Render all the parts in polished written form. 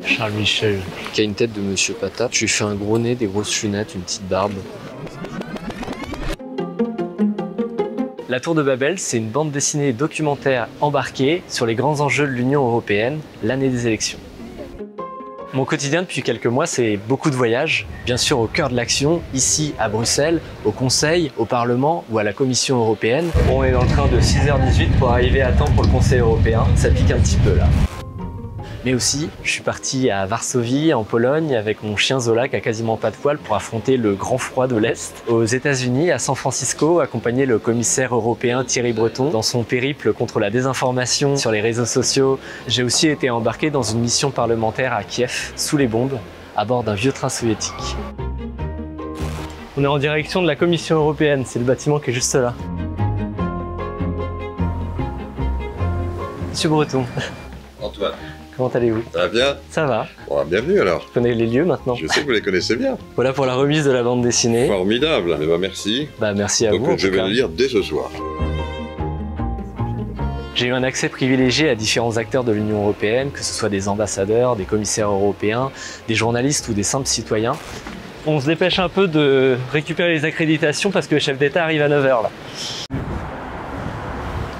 Charles Michel. Qui a une tête de Monsieur Patate. Je lui fais un gros nez, des grosses lunettes, une petite barbe. La Tour de Babel, c'est une bande dessinée documentaire embarquée sur les grands enjeux de l'Union européenne, l'année des élections. Mon quotidien depuis quelques mois, c'est beaucoup de voyages, bien sûr au cœur de l'action, ici à Bruxelles, au Conseil, au Parlement ou à la Commission européenne. Bon, on est dans le train de 6h18 pour arriver à temps pour le Conseil européen, ça pique un petit peu là. Mais aussi, je suis parti à Varsovie, en Pologne, avec mon chien Zola qui a quasiment pas de poils pour affronter le grand froid de l'Est. Aux États-Unis, à San Francisco, accompagner le commissaire européen Thierry Breton dans son périple contre la désinformation sur les réseaux sociaux. J'ai aussi été embarqué dans une mission parlementaire à Kiev, sous les bombes, à bord d'un vieux train soviétique. On est en direction de la Commission européenne, c'est le bâtiment qui est juste là. Monsieur Breton. Antoine. Comment allez-vous? Ça va bien? Ça va. Bon, bienvenue alors. Je connais les lieux maintenant. Je sais que vous les connaissez bien. Voilà pour la remise de la bande dessinée. Formidable. Eh ben, merci. Bah, merci à vous. Donc je vais le lire dès ce soir. J'ai eu un accès privilégié à différents acteurs de l'Union européenne, que ce soit des ambassadeurs, des commissaires européens, des journalistes ou des simples citoyens. On se dépêche un peu de récupérer les accréditations parce que le chef d'État arrive à 9h là.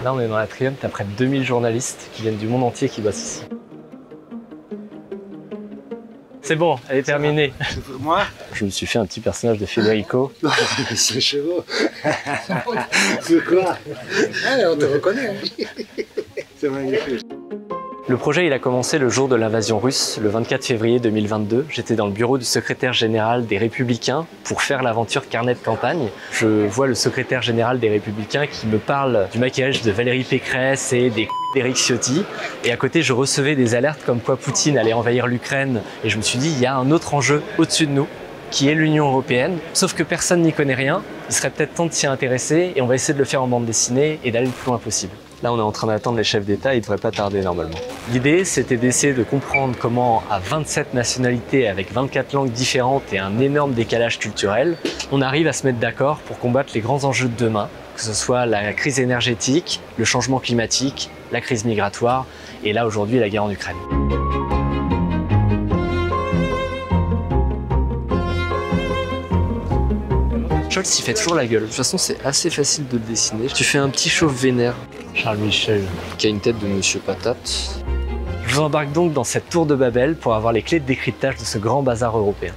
Là, on est dans l'atrium, t'as près de 2000 journalistes qui viennent du monde entier qui bossent ici. C'est bon, elle est terminée. Moi? Je me suis fait un petit personnage de Federico. C'est chez vous. C'est quoi? On te reconnaît. Hein. C'est magnifique. Le projet, il a commencé le jour de l'invasion russe, le 24 février 2022. J'étais dans le bureau du secrétaire général des Républicains pour faire l'aventure carnet de campagne. Je vois le secrétaire général des Républicains qui me parle du maquillage de Valérie Pécresse et des d'Éric Ciotti. Et à côté, je recevais des alertes comme quoi Poutine allait envahir l'Ukraine. Et je me suis dit, il y a un autre enjeu au-dessus de nous, qui est l'Union européenne. Sauf que personne n'y connaît rien. Il serait peut-être temps de s'y intéresser et on va essayer de le faire en bande dessinée et d'aller le plus loin possible. Là, on est en train d'attendre les chefs d'État, ils ne devraient pas tarder normalement. L'idée, c'était d'essayer de comprendre comment, à 27 nationalités avec 24 langues différentes et un énorme décalage culturel, on arrive à se mettre d'accord pour combattre les grands enjeux de demain, que ce soit la crise énergétique, le changement climatique, la crise migratoire et là, aujourd'hui, la guerre en Ukraine. Scholz, il fait toujours la gueule. De toute façon, c'est assez facile de le dessiner. Tu fais un petit chauve vénère. Charles Michel. Qui a une tête de Monsieur Patate. Je vous embarque donc dans cette tour de Babel pour avoir les clés de décryptage de ce grand bazar européen.